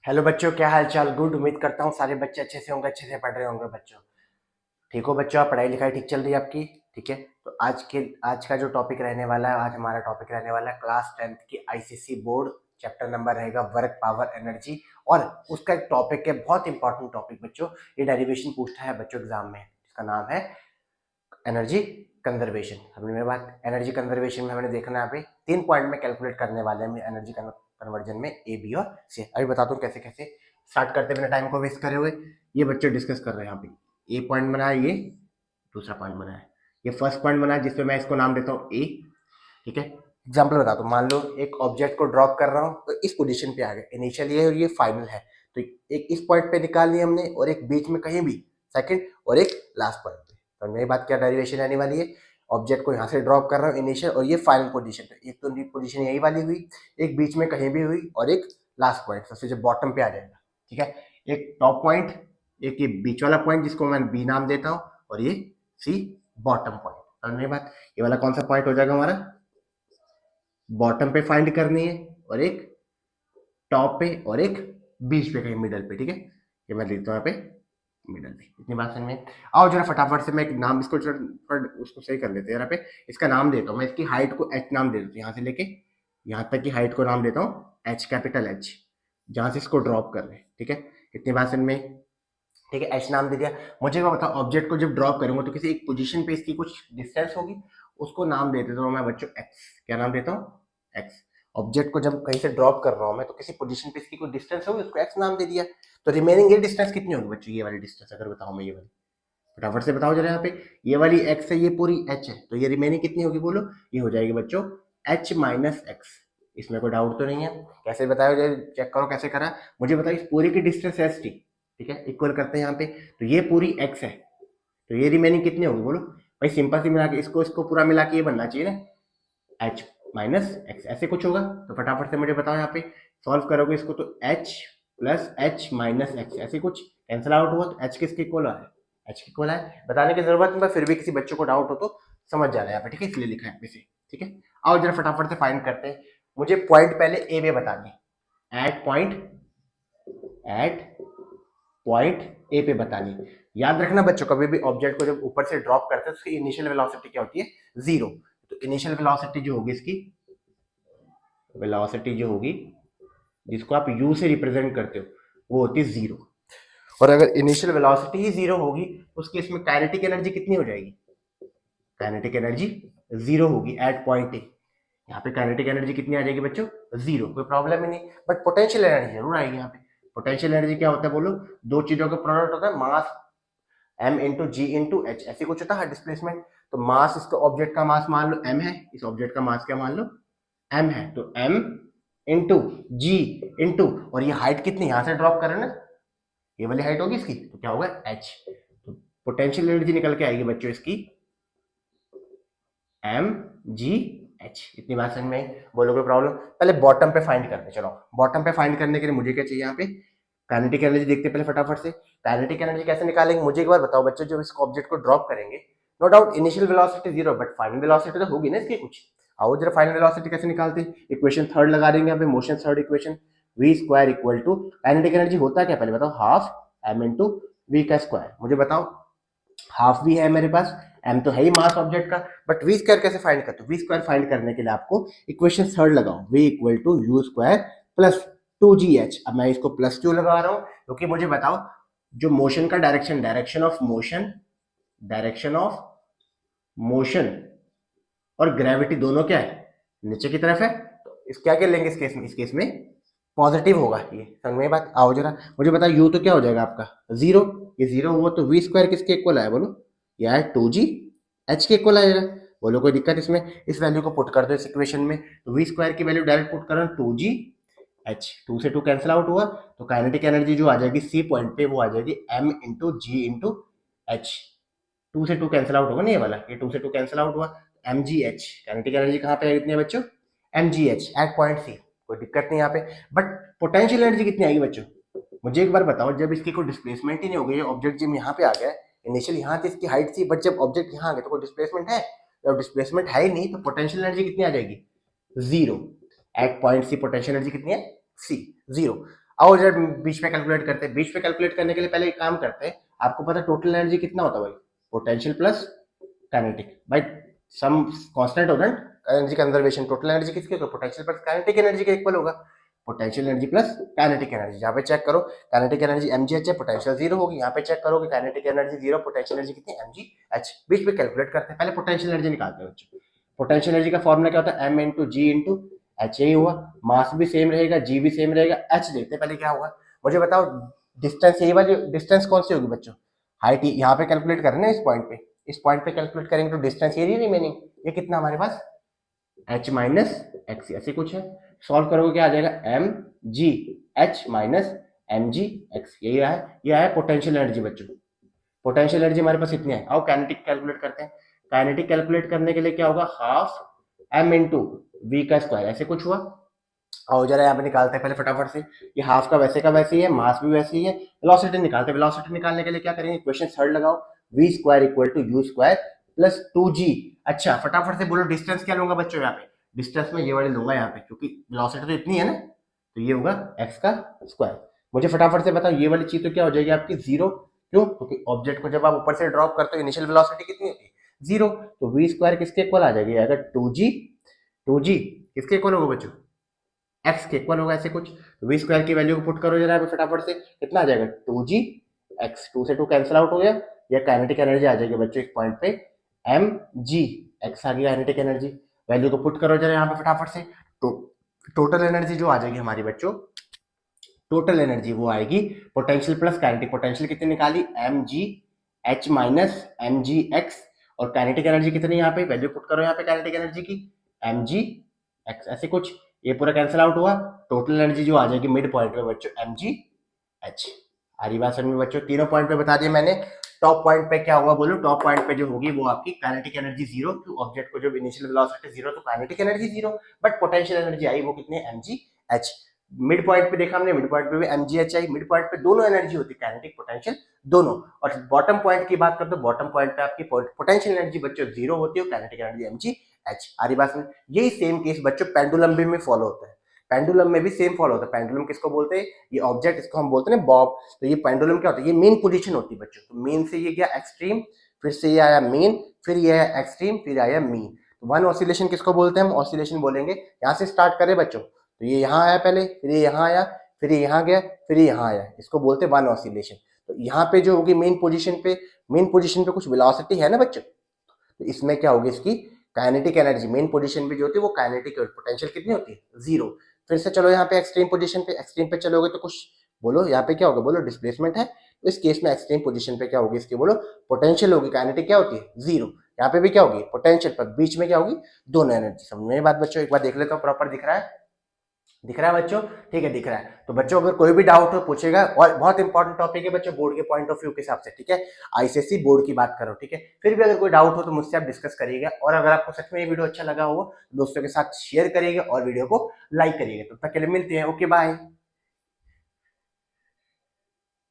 Hello बच्चों, क्या हाल चाल। गुड। उम्मीद करता हूँ सारे बच्चे अच्छे से होंगे, अच्छे से पढ़ रहे होंगे। बच्चों ठीक हो? बच्चों, आप पढ़ाई लिखाई ठीक चल रही है आपकी? ठीक है। तो आज का जो टॉपिक रहने वाला है, आज हमारा टॉपिक रहने वाला है क्लास 10th की आईसीसी बोर्ड। चैप्टर नंबर रहेगा वर्क पावर एनर्जी। और उसका एक टॉपिक है, बहुत इंपॉर्टेंट टॉपिक बच्चों। ये डेरिवेशन पूछता है बच्चों एग्जाम में। इसका नाम है एनर्जी कंजर्वेशन। हमने में बात एनर्जी कंजर्वेशन में हमने देखना है। यहाँ पे 3 पॉइंट में कैलकुलेट करने वाले हैं एनर्जी कन्वर्जन में, ए बी और सी। अभी बताता हूँ कैसे कैसे। स्टार्ट करते बिना टाइम को वेस्ट करे हुए। ये बच्चे डिस्कस कर रहे हैं यहाँ पे। ए पॉइंट बना है, ये दूसरा पॉइंट बना है, ये फर्स्ट पॉइंट बना है जिसपे मैं इसको नाम देता हूँ ए। ठीक है। एग्जाम्पल बताता हूँ। मान लो एक ऑब्जेक्ट को ड्रॉप कर रहा हूँ, तो इस पोजीशन पे आ गया। इनिशियल ये और ये फाइनल है। तो एक इस पॉइंट पे निकाल लिया हमने, और एक बीच में कहीं भी सेकंड, और एक लास्ट पॉइंट पे। तो नई बात क्या डेरिवेशन आने वाली है। ऑब्जेक्ट को यहाँ से ड्रॉप कर रहा हूँ इनिशियल, और ये फाइनल पोजीशन। तो एक तो पोजीशन यही वाली हुई, एक बीच में कहीं भी हुई, और एक लास्ट पॉइंट सबसे जो बॉटम पे आ जाएगा। ठीक है। एक टॉप पॉइंट, एक ये बीच वाला पॉइंट जिसको मैं बी नाम देता हूँ, और ये सी बॉटम पॉइंट। और नई बात, ये वाला कौन सा पॉइंट हो जाएगा हमारा? बॉटम पे फाइंड करनी है, और एक टॉप पे, और एक बीच पे कहीं मिडल पे। ठीक है। ये मैं लिखता हूँ यहाँ पे मिडल पे। इतनी बात समझ में? आओ जरा फटाफट से मैं एक नाम इसको उसको सही कर लेते हैं। यहाँ पे इसका नाम देता हूँ मैं। इसकी हाइट को एच नाम दे देता हूँ। यहाँ से लेके यहाँ तक की हाइट को नाम देता हूँ एच, कैपिटल एच, जहां से इसको ड्रॉप कर रहे हैं। ठीक है। इतनी बात समझ में? ठीक है, एच नाम दे दिया। मुझे क्या बताओ, ऑब्जेक्ट को जब ड्रॉप करूंगा तो किसी एक पोजीशन पे इसकी कुछ डिस्टेंस होगी, उसको नाम दे देता हूँ मैं बच्चों एक्स। क्या नाम देता हूँ? एक्स। ऑब्जेक्ट को जब कहीं से ड्रॉप कर रहा हूँ मैं, तो किसी पोजीशन पे इसकी कोई डिस्टेंस होगी, उसको एक्स नाम दे दिया। तो रिमेनिंग ये डिस्टेंस कितनी होगी बच्चों? ये वाली डिस्टेंस अगर बताऊँ मैं, ये वाली फटाफट से बताओ जरा। यहाँ पे ये वाली एक्स है, ये पूरी एच है, तो ये रिमेनिंग कितनी होगी बोलो? ये हो जाएगी बच्चों एच माइनस एक्स। इसमें कोई डाउट तो नहीं है? कैसे बताया जाए, चेक करो कैसे करा। मुझे बताओ इस पूरी की डिस्टेंस एस टी। ठीक है, इक्वल करते हैं यहाँ पे। तो ये पूरी एक्स है, तो ये रिमेनिंग कितनी होगी बोलो? भाई सिंपल सी मिला के इसको इसको पूरा मिला के ये बनना चाहिए ना, एच माइनस एक्स, ऐसे कुछ होगा। तो फटाफट से मुझे बताओ, यहाँ पे सॉल्व करोगे इसको तो H plus H minus x, ऐसे कुछ कैंसिल आउट हुआ, तो एच किसके इक्वल है? एच के इक्वल है। बताने की जरूरत नहीं, फिर भी किसी बच्चों को डाउट हो तो समझ जाना है यहाँ पे। ठीक है, इसलिए लिखा है वैसे। ठीक है। आओ जरा फटाफट से फाइंड करते हैं। मुझे पॉइंट पहले ए में बतानी। At point, at point A पे बतानी। याद रखना बच्चों, कभी भी ऑब्जेक्ट को जब ऊपर से ड्रॉप करते हैं तो उसकी इनिशियल वेलोसिटी क्या होती है? जीरो। तो इनिशियल वेलोसिटी जो होगी इसकी, वेलोसिटी जो होगी जिसको आप यू से रिप्रेजेंट करते हो, वो होती है जीरो। और अगर इनिशियल वेलोसिटी ही जीरो होगी, तो उस केस में काइनेटिक एनर्जी कितनी हो जाएगी? काइनेटिक एनर्जी जीरो होगी एट पॉइंट ए। यहाँ पे काइनेटिक एनर्जी कितनी आ जाएगी बच्चों? जीरो। कोई प्रॉब्लम ही नहीं। बट पोटेंशियल एनर्जी जरूर आएगी यहाँ पे। पोटेंशियल एनर्जी क्या होता है बोलो? दो चीजों का प्रोडक्ट होता है, मास M into g into H, ऐसे कुछ होता है डिस्प्लेसमेंट। तो मास, इसका ऑब्जेक्ट का मास मान लो एम है, इस ऑब्जेक्ट का मास क्या मान लो? एम है। तो एम इंटू जी इंटू, और ये हाइट कितनी यहां से ड्रॉप कर रहे हैं ना, ये वाली हाइट होगी इसकी, तो क्या होगा? एच। तो पोटेंशियल एनर्जी निकल के आएगी बच्चों इसकी एम जी एच। इतनी बात समझ में आई? बोलो कोई प्रॉब्लम? पहले बॉटम पे फाइंड करते हैं। चलो बॉटम पे फाइंड करने के लिए मुझे क्या चाहिए यहाँ पे? काइनेटिक एनर्जी देखते हैं पहले फटाफट से। काइनेटिक एनर्जी कैसे निकालेंगे मुझे एक बार बताओ बच्चों। जब इस ऑब्जेक्ट को ड्रॉप करेंगे, no doubt initial velocity zero, but final velocity तो होगी ना इसकी कुछ। आओ जरा फाइनल वेलोसिटी कैसे निकालते हैं। इक्वेशन थर्ड लगा देंगे यहाँ पे, motion third equation. V square equal to, kinetic energy होता क्या पहले बताओ? हाफ एम इंटू वी का स्क्वायर। मुझे बताओ, हाफ भी है मेरे पास, एम तो है ही मास ऑब्जेक्ट का, बट वी स्क्वायर कैसे फाइंड करते हो? वी स्क्वायर फाइंड करने के लिए आपको इक्वेशन थर्ड लगाओ, v equal to u square plus two g h. अब मैं इसको प्लस क्यों लगा रहा हूं? क्योंकि मुझे बताओ, जो मोशन का direction, direction of motion, direction of motion और ग्रेविटी दोनों क्या है? नीचे की तरफ है। तो इस क्या लेंगे इस केस में? इस केस में पॉजिटिव होगा। ये समझ में बात? आओ जरा मुझे बताओ, यू तो क्या हो जाएगा आपका? जीरो। ये जीरो हुआ तो वी स्क्वायर किसके इक्वल आया बोलो? यार टू जी एच के इक्वल आएगा। बोलो कोई दिक्कत इसमें? इस वैल्यू को पुट कर दो इस इक्वेशन में, तो वी स्क्वायर की वैल्यू डायरेक्ट पुट करो, टू जी एच। टू से टू कैंसिल आउट हुआ, तो काइनेटिक एनर्जी जो आ जाएगी सी पॉइंट पे, वो आ जाएगी m into g into h. Two से टू कैंसिल आउट होगा ना, ये वाला, ये टू से टू कैंसिल आउट हुआ, एम जी एच। काइनेटिक एनर्जी कहाँ पे है कितनी है बच्चों? M ji h at point C. कोई दिक्कत नहीं यहाँ पे। बट पोटेंशियल एनर्जी कितनी आएगी बच्चों? मुझे एक बार बताओ, जब इसकी कोई डिस्प्लेसमेंट ही नहीं हो गई, ऑब्जेक्ट जब यहाँ पे आ गया, इनिशियल यहाँ थी इसकी हाइट थी, बट जब ऑब्जेक्ट यहाँ आ गया तो कोई डिस्प्लेसमेंट है? जब डिस्प्लेसमेंट है ही नहीं, तो पोटेंशियल एनर्जी कितनी आ जाएगी? Zero. At point C potential energy कितनी है? C, zero. आओ जरा बीच पे कैलकुलेट करते हैं। बीच पे कैलकुलेट करने के लिए पहले एक काम करते हैं, आपको पता है टोटल एनर्जी कितना होता है भाई, पोटेंशियल प्लस काइनेटिक, भाई सम कांस्टेंट होगा ना एनर्जी कंजर्वेशन, टोटल एनर्जी किसकी होगा, पोटेंशियल प्लस काइनेटिक एनर्जी के इक्वल होगा, potential energy plus kinetic energy. यहाँ पे चेक करो काइनेटिक एनर्जी mgh है, पोटेंशियल जीरो होगी। यहाँ पे चेक करो कि kinetic energy zero, potential energy कितनी mgh। बीच में कैलकुलेट करते हैं, पहले पोटेंशियल एनर्जी निकालते हैं बच्चों। पोटेंशियल एनर्जी का फॉर्मूला क्या होता है, m into g into H, यही हुआ। मास भी सेम रहेगा, जी भी सेम रहेगा, एच देखते हैं पहले क्या हुआ। मुझे बताओ डिस्टेंस, यही वाली डिस्टेंस कौन सी होगी बच्चों, हाइट। यहाँ पे कैलकुलेट करना है इस पॉइंट पे, इस पॉइंट पे कैलकुलेट करेंगे तो डिस्टेंस ये रिमेनिंग, ये कितना हमारे पास h माइनस एक्स, ऐसे कुछ है। सॉल्व करोगे क्या आ जाएगा, एम जी h minus m g x, यही है, ये है पोटेंशियल एनर्जी बच्चों। पोटेंशियल एनर्जी हमारे पास इतनी है। आओ काइनेटिक कैलकुलेट करते हैं। काइनेटिक कैलकुलेट करने के लिए क्या होगा, हाफ एम इंटू वी का स्क्वायर, ऐसे कुछ हुआ। और जरा यहाँ पे निकालते हैं पहले फटाफट से, ये हाफ का वैसे ही है, मास भी वैसे ही है। वेलोसिटी निकालते हैं, वेलोसिटी निकालने के लिए क्या करेंगे, इक्वेशन थर्ड लगाओ, v square equal to u square plus 2g। अच्छा फटाफट से बोलो डिस्टेंस क्या लूंगा बच्चों, यहाँ पे डिस्टेंस में ये वाले लूंगा यहाँ पे, क्योंकि वेलोसिटी तो इतनी है ना, तो ये होगा x का स्क्वायर। मुझे फटाफट से बताओ ये वाली चीज तो क्या हो जाएगी आपकी जीरो, क्यों, क्योंकि ऑब्जेक्ट को जब आप ऊपर से ड्रॉप करते हो इनिशियल वेलोसिटी कितनी होती है, जीरो। तो v स्क्वायर किसके इक्वल आ जाएगी, अगर 2g किसके इक्वल होगा बच्चों, एक्स के इक्वल होगा, ऐसे कुछ। तो वी स्क्वायर की वैल्यू को पुट करो जरा फटाफट से, कितना आ जाएगा, 2g एक्स, 2 से 2 कैंसिल आउट हो गया, या काइनेटिक एनर्जी आ जाएगी बच्चों एक पॉइंट पे एम जी एक्स आ गई काइनेटिक एनर्जी। वैल्यू को पुट करो जरा यहाँ पे फटाफट से, तो टोटल एनर्जी जो आ जाएगी हमारी बच्चों, टोटल एनर्जी वो आएगी पोटेंशियल प्लस काइनेटिक। पोटेंशियल कितनी निकाली, एम जी h minus m g x, और काइनेटिक एनर्जी कितनी, यहाँ पे वैल्यू पुट करो यहाँ पे काइनेटिक एनर्जी की, एम जी एक्स, ऐसे कुछ। ये पूरा कैंसिल आउट हुआ, टोटल एनर्जी जो आ जाएगी मिड पॉइंट पे बच्चों एम जी एच। हरी बात समझ में बच्चों, तीनों पॉइंट पे बता दिया मैंने। टॉप पॉइंट पे क्या हुआ बोलो, टॉप पॉइंट पे जो होगी वो आपकी काइनेटिक एनर्जी जीरो, तो ऑब्जेक्ट को जब इनिशियल वेलोसिटी जीरो तो kinetic energy zero, but potential energy आई वो कितने, एम जी एच। मिड पॉइंट पे देखा हमने, मिड पॉइंट पे भी एम जी एच आई, मिड पॉइंट पे दोनों एनर्जी होती है, काइनेटिक पोटेंशियल दोनों। और बॉटम पॉइंट की बात करते हो, बॉटम पॉइंट पे आपकी पोटेंशियल एनर्जी बच्चों जीरो होती है, काइनेटिक एनर्जी एम जी एच। हरी बात समझ। यही सेम केस बच्चों पेंडुलम भी में फॉलो होता है, पेंडुलम में भी सेम फॉलो होता है। पेंडुलम किसको बोलते हैं, ये ऑब्जेक्ट इसको हम बोलते हैं बॉब। तो ये पेंडुलम क्या होता है, ये मेन पोजीशन होती है बच्चों। तो मेन से ये गया एक्सट्रीम, फिर से ये आया मेन, फिर ये आया एक्सट्रीम, फिर आया मीन। तो वन ऑसिलेशन किसको बोलते हैं हम, ऑसिलेशन बोलेंगे। यहाँ से स्टार्ट करें बच्चों, तो ये यहाँ आया पहले, फिर ये यहाँ आया, फिर ये यहाँ गया, फिर ये यहाँ आया, इसको बोलते हैं वन ऑसिलेशन। तो यहाँ पे जो होगी मेन पोजीशन पे कुछ वेलोसिटी है ना बच्चों, तो इसमें क्या होगी, इसकी काइनेटिक एनर्जी मेन पोजीशन पे जो होती है वो काइनेटिक पोटेंशियल कितनी होती है, जीरो। फिर से चलो यहाँ पे एक्सट्रीम पोजीशन पे, एक्सट्रीम पे चलोगे तो कुछ बोलो यहाँ पे क्या होगा, बोलो डिस्प्लेसमेंट है, तो इस केस में एक्सट्रीम पोजीशन पे क्या होगी इसकी, बोलो पोटेंशियल होगी, काइनेटिक क्या होती है जीरो। यहाँ पे भी क्या होगी पोटेंशियल, पर बीच में क्या होगी दोनों एनर्जी। समझ में बात बच्चों, एक बार देख लेते हो प्रॉपर दिख रहा है, दिख रहा है बच्चों, ठीक है दिख रहा है। तो बच्चों अगर कोई भी डाउट हो पूछेगा, और बहुत इंपॉर्टेंट टॉपिक है बच्चों बोर्ड के पॉइंट ऑफ व्यू के हिसाब से, ठीक है आईसीएसई बोर्ड की बात करो, ठीक है। फिर भी अगर कोई डाउट हो तो मुझसे आप डिस्कस करिएगा, और अगर आपको सच में ये वीडियो अच्छा लगा हो तो दोस्तों के साथ शेयर करिएगा और वीडियो को लाइक करिएगा। तब तक के लिए मिलते हैं, ओके बाय।